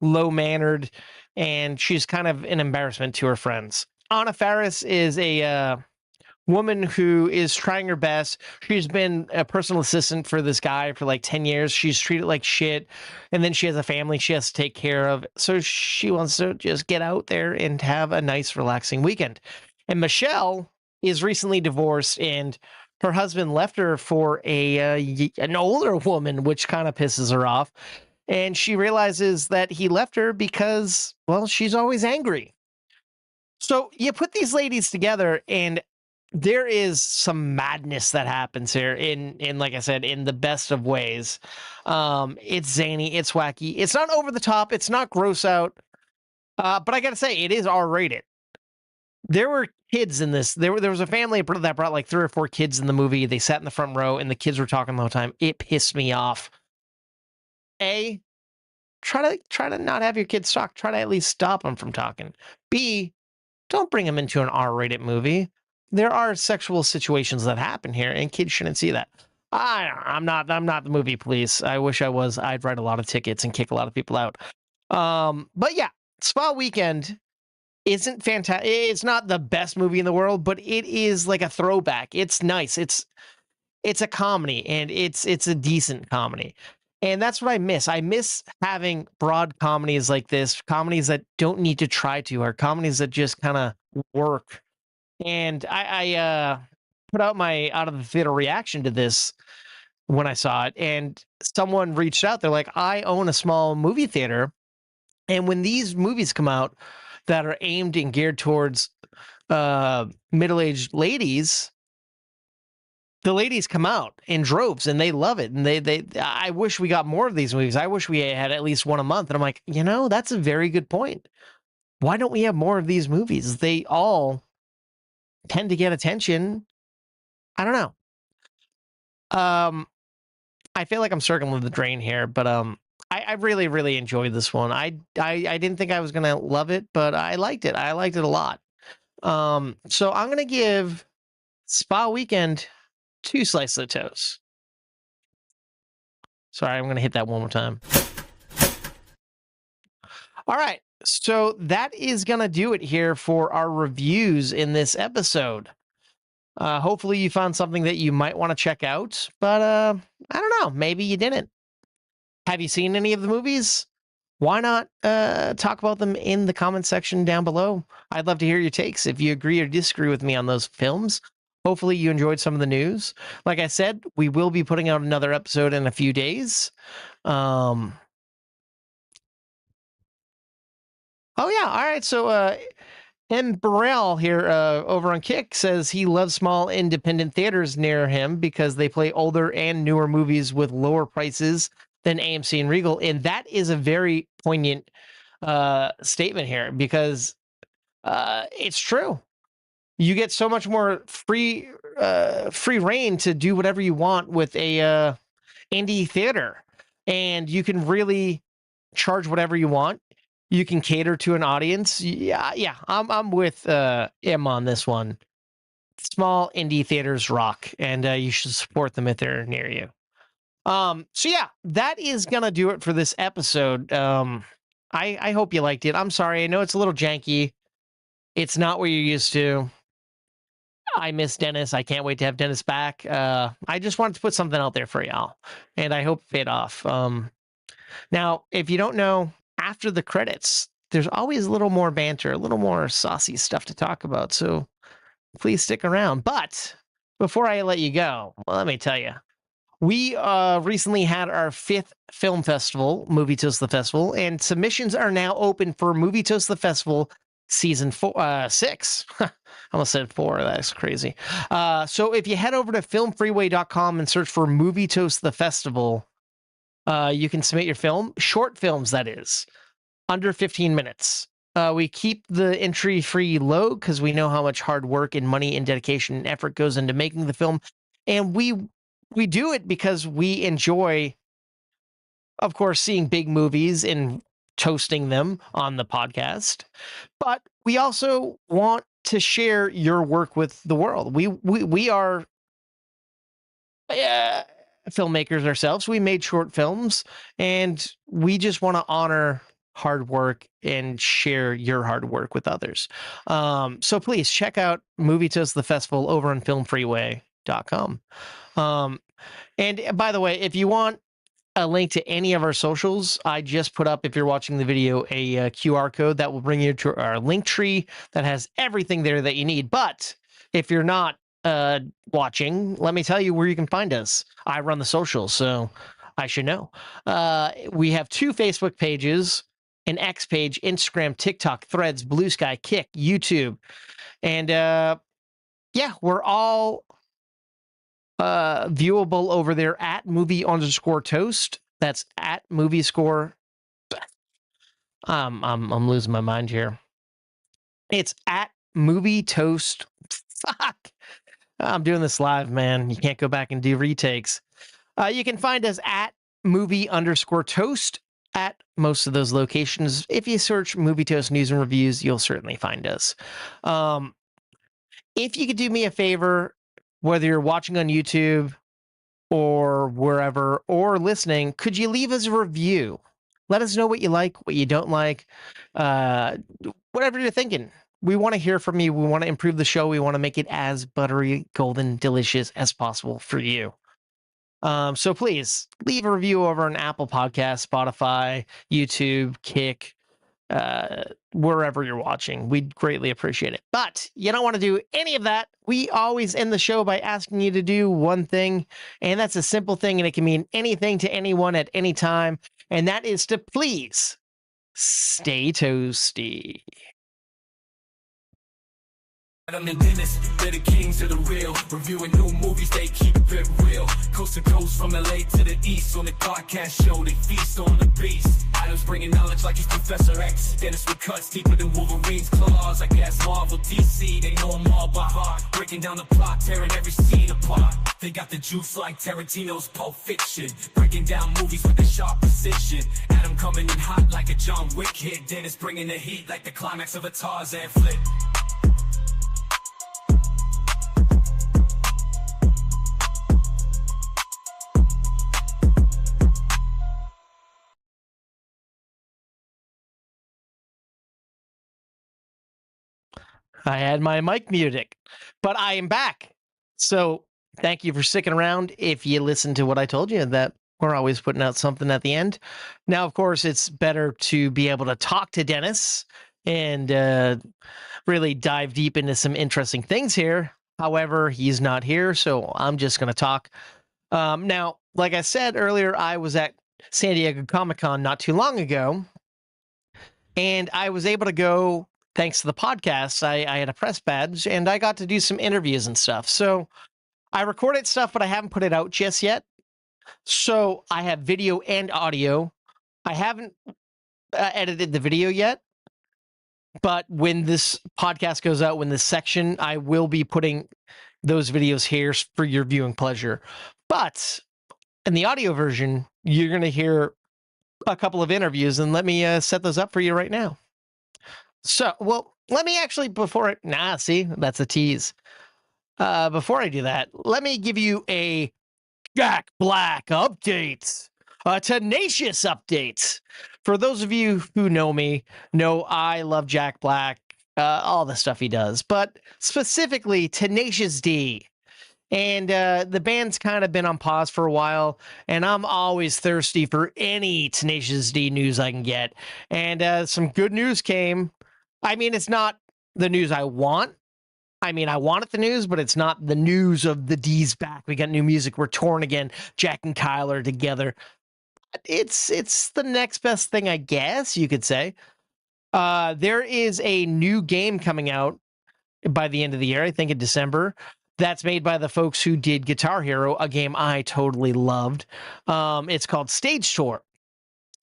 low-mannered, and she's kind of an embarrassment to her friends. Anna Faris is a woman who is trying her best. She's been a personal assistant for this guy for like 10 years. She's treated like shit. And then she has a family she has to take care of. So she wants to just get out there and have a nice, relaxing weekend. And Michelle is recently divorced, and her husband left her for an older woman, which kind of pisses her off. And she realizes that he left her because, well, she's always angry. So you put these ladies together, and there is some madness that happens here in like I said, in the best of ways. It's zany, it's wacky, it's not over the top, it's not gross out. But I gotta say, it is R-rated. There were kids in this. There was a family that brought like 3 or 4 kids in the movie. They sat in the front row, and the kids were talking the whole time. It pissed me off. Try to not have your kids talk. Try to at least stop them from talking. B, don't bring them into an R-rated movie. There are sexual situations that happen here, and kids shouldn't see that. I'm not the movie police. I wish I was. I'd write a lot of tickets and kick a lot of people out. But yeah, Spa Weekend isn't fantastic. It's not the best movie in the world, but it is like a throwback. It's nice. It's a comedy, and it's a decent comedy. And that's what I miss. I miss having broad comedies like this, comedies that don't need to try to, or comedies that just kind of work. And I put out my out of the theater reaction to this when I saw it, and someone reached out. They're like, I own a small movie theater, and when these movies come out that are aimed and geared towards middle-aged ladies, the ladies come out in droves and they love it. And I wish we got more of these movies. I wish we had at least one a month. And I'm like, that's a very good point. Why don't we have more of these movies? They all tend to get attention. I don't know. I feel like I'm circling the drain here, but I really, really enjoyed this one. I didn't think I was gonna love it, but I liked it. I liked it a lot. So I'm gonna give Spa Weekend 2 slices of toast. Sorry, I'm gonna hit that one more time. All right, so that is gonna do it here for our reviews in this episode. Hopefully you found something that you might want to check out, but I don't know, maybe you didn't. Have you seen any of the movies? Why not talk about them in the comment section down below? I'd love to hear your takes if you agree or disagree with me on those films. Hopefully you enjoyed some of the news. Like I said, we will be putting out another episode in a few days. Oh yeah, all right, so M. Burrell here over on Kick says he loves small independent theaters near him because they play older and newer movies with lower prices than AMC and Regal. And that is a very poignant statement here, because it's true. You get so much more free reign to do whatever you want with a indie theater, and you can really charge whatever you want. You can cater to an audience. Yeah, I'm with M on this one. Small indie theaters rock, and you should support them if they're near you. So yeah, that is gonna do it for this episode. I hope you liked it. I'm sorry, I know it's a little janky. It's not what you're used to. I miss Dennis. I can't wait to have Dennis back. I just wanted to put something out there for y'all, and I hope it paid off. Now, if you don't know, after the credits, there's always a little more banter, a little more saucy stuff to talk about. So please stick around. But before I let you go, well, let me tell you, we recently had our 5th film festival, Movie Toast the Festival, and submissions are now open for Movie Toast the Festival season 6. I almost said 4. That's crazy. So if you head over to filmfreeway.com and search for Movie Toast the Festival, you can submit your film, short films, that is, under 15 minutes. We keep the entry fee low because we know how much hard work and money and dedication and effort goes into making the film. And we do it because we enjoy, of course, seeing big movies and toasting them on the podcast, but we also want to share your work with the world. We are filmmakers ourselves. We made short films, and we just want to honor hard work and share your hard work with others. So please check out Movie Toast the Festival over on filmfreeway.com. And by the way, if you want a link to any of our socials, I just put up, if you're watching the video, a QR code that will bring you to our link tree that has everything there that you need. But if you're not watching, let me tell you where you can find us. I run the socials, so I should know. We have 2 Facebook pages, an X page, Instagram, TikTok, Threads, Blue Sky, Kick, YouTube. And yeah, we're all viewable over there at movie_toast. That's at movie score. I'm losing my mind here. It's at movie toast. Fuck. I'm doing this live, man. You can't go back and do retakes. You can find us at movie_toast at most of those locations. If you search Movie Toast News and Reviews, you'll certainly find us. If you could do me a favor, whether you're watching on YouTube or wherever, or listening, could you leave us a review? Let us know what you like, what you don't like, whatever you're thinking. We want to hear from you. We want to improve the show. We want to make it as buttery, golden, delicious as possible for you. So please leave a review over on Apple Podcasts, Spotify, YouTube, Kick, wherever you're watching. We'd greatly appreciate it. But you don't want to do any of that. We always end the show by asking you to do one thing, and that's a simple thing, and it can mean anything to anyone at any time, and that is to please stay toasty. I'm the Dennis, they're the kings of the real. Reviewing new movies, they keep it real. Coast to coast, from LA to the east. On the podcast show, they feast on the beast. Items bringing knowledge like he's Professor X. Dennis with cuts deeper than Wolverine's claws. I guess Marvel, DC, they know them all by heart. Breaking down the plot, tearing every scene apart. They got the juice like Tarantino's Pulp Fiction. Breaking down movies with a sharp precision. Adam coming in hot like a John Wick hit. Dennis bringing the heat like the climax of a Tarzan flick. I had my mic muted, but I am back. So thank you for sticking around. If you listen to what I told you, that we're always putting out something at the end. Now, of course, it's better to be able to talk to Dennis and really dive deep into some interesting things here. However, he's not here, so I'm just going to talk. Now, like I said earlier, I was at San Diego Comic-Con not too long ago, and I was able to go, thanks to the podcast. I had a press badge, and I got to do some interviews and stuff. So I recorded stuff, but I haven't put it out just yet. So I have video and audio. I haven't edited the video yet, but when this podcast goes out, when this section, I will be putting those videos here for your viewing pleasure. But in the audio version, you're going to hear a couple of interviews, and let me set those up for you right now. So, well, let me actually, see, that's a tease. Before I do that, let me give you a Jack Black update, a tenacious update. For those of you who know me, know I love Jack Black, all the stuff he does, but specifically Tenacious D. And the band's kind of been on pause for a while, and I'm always thirsty for any Tenacious D news I can get. And some good news came. I mean, it's not the news I want. I mean, I wanted the news, but it's not the news of the D's back. We got new music. We're touring again. Jack and Kyle are together. It's the next best thing, I guess you could say. There is a new game coming out by the end of the year, I think in December. That's made by the folks who did Guitar Hero, a game I totally loved. It's called Stage Tour.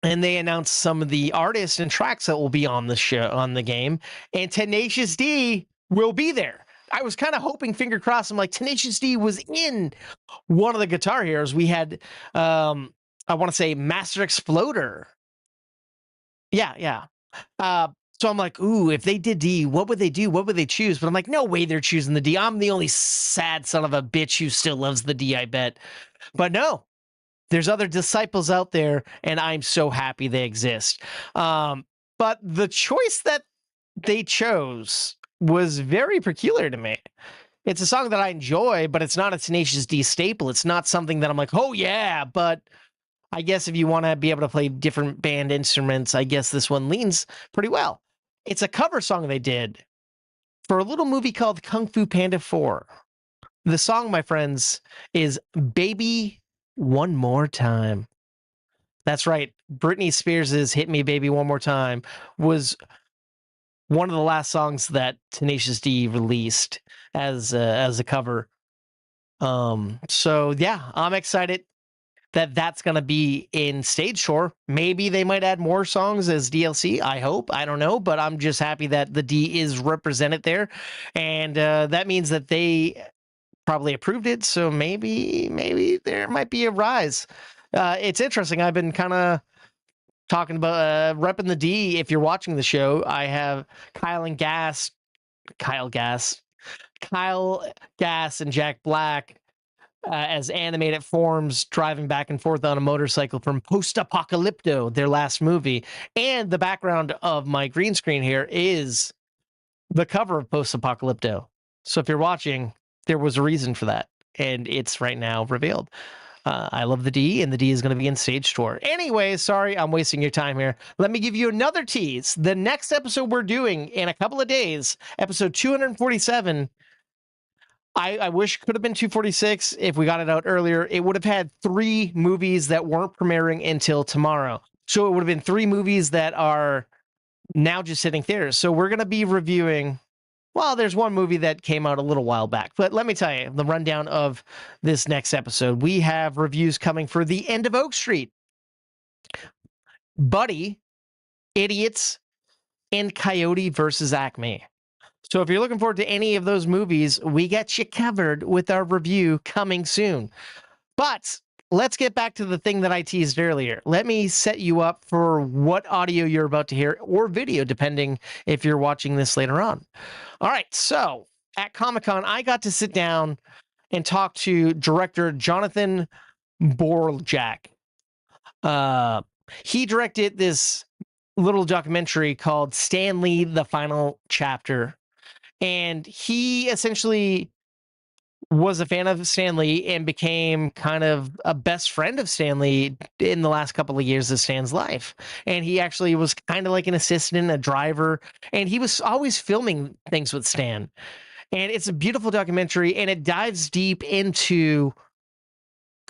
And they announced some of the artists and tracks that will be on the show, on the game. And Tenacious D will be there. I was kind of hoping, finger crossed, I'm like, Tenacious D was in one of the Guitar Heroes. We had, I want to say, Master Exploder Yeah. So I'm like, ooh, if they did D, what would they do? What would they choose? But I'm like, no way they're choosing the D. I'm the only sad son of a bitch who still loves the D, I bet. But no, there's other disciples out there, and I'm so happy they exist. But the choice that they chose was very peculiar to me. It's a song that I enjoy, but it's not a Tenacious D staple. It's not something that I'm like, oh yeah, but I guess if you want to be able to play different band instruments, I guess this one leans pretty well. It's a cover song they did for a little movie called Kung Fu Panda 4. The song, my friends, is Baby One More Time. That's right. Britney Spears' Hit Me Baby One More Time was one of the last songs that Tenacious D released as a cover. So yeah, I'm excited that that's going to be in Stage Tour. Maybe they might add more songs as DLC. I hope. I don't know, but I'm just happy that the D is represented there. And that means that they probably approved it. So maybe there might be a rise. It's interesting. I've been kind of talking about repping the D. If you're watching the show, I have Kyle Gass, and Jack Black as animated forms driving back and forth on a motorcycle from Post-Apocalypto, their last movie. And the background of my green screen here is the cover of Post-Apocalypto. So if you're watching, there was a reason for that, and it's right now revealed. I love the D, and the D is going to be in Stage Tour. Anyway, sorry, I'm wasting your time here. Let me give you another tease. The next episode we're doing in a couple of days, episode 247, I wish could have been 246 if we got it out earlier. It would have had 3 movies that weren't premiering until tomorrow. So it would have been 3 movies that are now just hitting theaters. So we're going to be reviewing, well, there's one movie that came out a little while back. But let me tell you, the rundown of this next episode. We have reviews coming for The End of Oak Street, Buddy, Idiots, and Coyote versus Acme. So if you're looking forward to any of those movies, we got you covered with our review coming soon. But let's get back to the thing that I teased earlier. Let me set you up for what audio you're about to hear, or video, depending if you're watching this later on. All right, so at Comic-Con, I got to sit down and talk to director Jonathan Borljak. He directed this little documentary called Stan Lee, The Final Chapter. And he essentially was a fan of Stan Lee and became kind of a best friend of Stan Lee in the last couple of years of Stan's life. And he actually was kind of like an assistant, a driver, and he was always filming things with Stan. And it's a beautiful documentary, and it dives deep into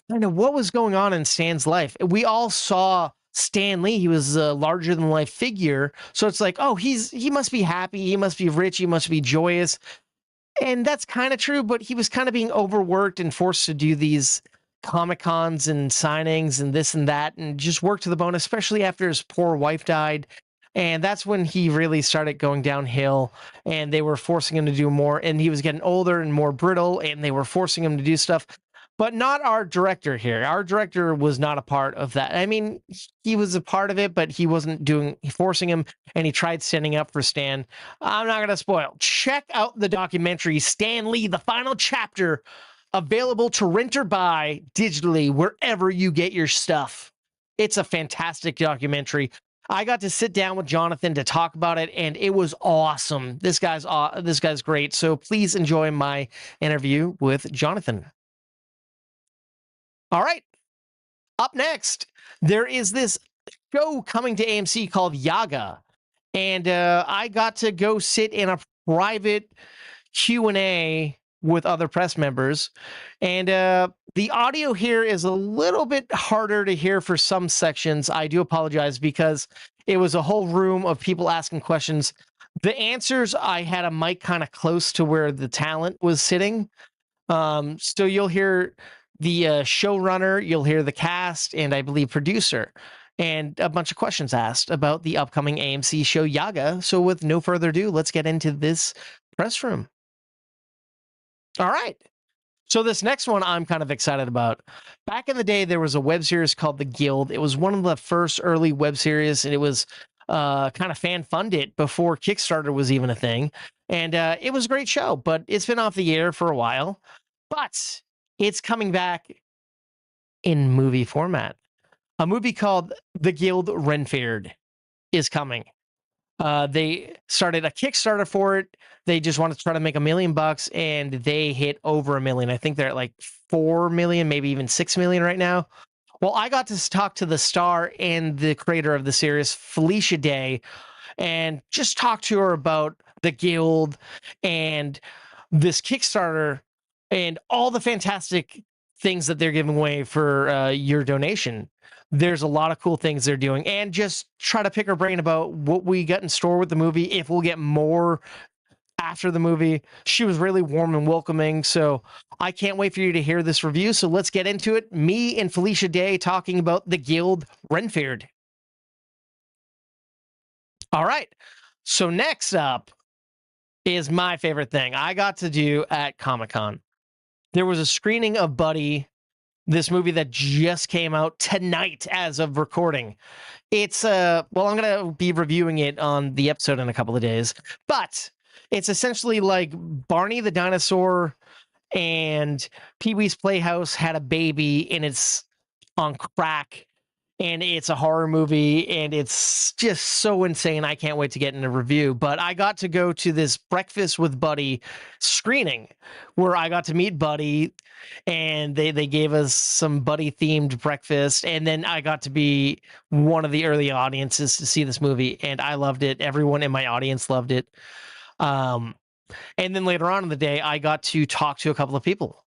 kind of what was going on in Stan's life. We all saw Stan Lee. He was a larger than life figure. So it's like, oh, he must be happy. He must be rich. He must be joyous. And that's kind of true, but he was kind of being overworked and forced to do these Comic-Cons and signings and this and that, and just work to the bone, especially after his poor wife died. And that's when he really started going downhill, and they were forcing him to do more, and he was getting older and more brittle, and they were forcing him to do stuff. But not our director here. Our director was not a part of that. I mean, he was a part of it, but he wasn't forcing him, and he tried standing up for Stan. I'm not going to spoil. Check out the documentary, Stan Lee, The Final Chapter, available to rent or buy digitally wherever you get your stuff. It's a fantastic documentary. I got to sit down with Jonathan to talk about it, and it was awesome. This guy's great. So please enjoy my interview with Jonathan. All right. Up next, there is this show coming to AMC called Yaga. And I got to go sit in a private Q&A with other press members. And the audio here is a little bit harder to hear for some sections. I do apologize, because it was a whole room of people asking questions. The answers, I had a mic kind of close to where the talent was sitting. So you'll hear the showrunner, you'll hear the cast, and I believe producer, and a bunch of questions asked about the upcoming AMC show Yaga. So with no further ado, let's get into this press room. All right. So this next one I'm kind of excited about. Back in the day, there was a web series called The Guild. It was one of the first early web series, and it was kind of fan fund it before Kickstarter was even a thing. And it was a great show, but it's been off the air for a while. But it's coming back in movie format. A movie called The Guild Renfield is coming. They started a Kickstarter for it. They just wanted to try to make $1 million, and they hit over $1 million. I think they're at like 4 million, maybe even 6 million right now. Well, I got to talk to the star and the creator of the series, Felicia Day, and just talk to her about the Guild and this Kickstarter and all the fantastic things that they're giving away for your donation. There's a lot of cool things they're doing, and just try to pick her brain about what we got in store with the movie, if we'll get more after the movie. She was really warm and welcoming, so I can't wait for you to hear this review. So let's get into it. Me and Felicia Day talking about The Guild Renfield. All right, so next up is my favorite thing I got to do at Comic-Con. There was a screening of Buddy, this movie that just came out tonight as of recording. It's well, I'm going to be reviewing it on the episode in a couple of days, but it's essentially like Barney the dinosaur and Pee-wee's Playhouse had a baby, and it's on crack, and it's a horror movie, and it's just so insane. I can't wait to get in a review. But I got to go to this Breakfast with Buddy screening where I got to meet Buddy, and they gave us some Buddy themed breakfast, and then I got to be one of the early audiences to see this movie, and I loved it. Everyone in my audience loved it. And then later on in the day, I got to talk to a couple of people.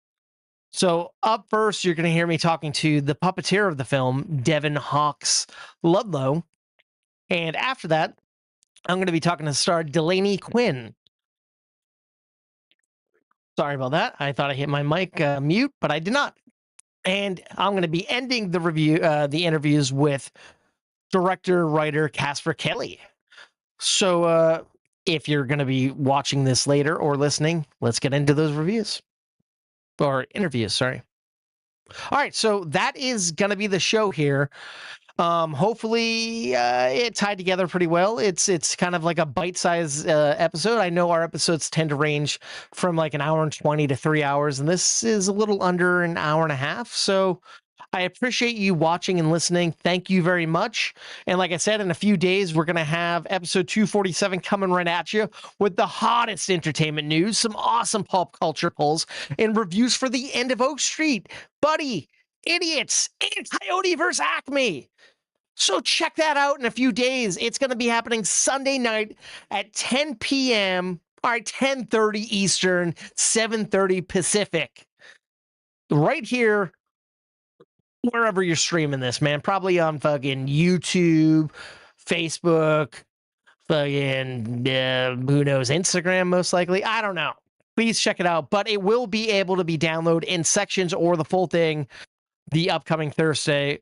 So up first, you're going to hear me talking to the puppeteer of the film, Devin Hawks Ludlow. And after that, I'm going to be talking to star Delaney Quinn. Sorry about that. I thought I hit my mic mute, but I did not. And I'm going to be ending the review, the interviews with director, writer Casper Kelly. So if you're going to be watching this later or listening, let's get into those reviews. Or interviews, sorry. All right, so that is going to be the show here. Hopefully it tied together pretty well. It's kind of like a bite-sized episode. I know our episodes tend to range from like an hour and 20 to 3 hours, and this is a little under an hour and a half. So I appreciate you watching and listening. Thank you very much. And like I said, in a few days, we're going to have episode 247 coming right at you with the hottest entertainment news, some awesome pop culture polls, and reviews for The End of Oak Street, Buddy, Idiots, and Coyote vs. Acme. So check that out in a few days. It's going to be happening Sunday night at 10 p.m. All right, 10:30 Eastern, 7:30 Pacific. Right here, wherever you're streaming this, man. Probably on fucking YouTube, Facebook, fucking, who knows, Instagram, most likely. I don't know. Please check it out. But it will be able to be downloaded in sections or the full thing the upcoming Thursday,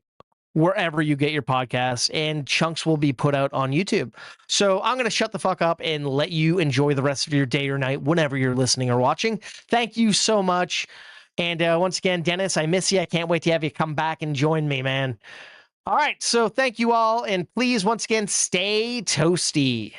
wherever you get your podcasts, and chunks will be put out on YouTube. So I'm going to shut the fuck up and let you enjoy the rest of your day or night whenever you're listening or watching. Thank you so much. And once again, Dennis, I miss you. I can't wait to have you come back and join me, man. All right, so thank you all, and please, once again, stay toasty.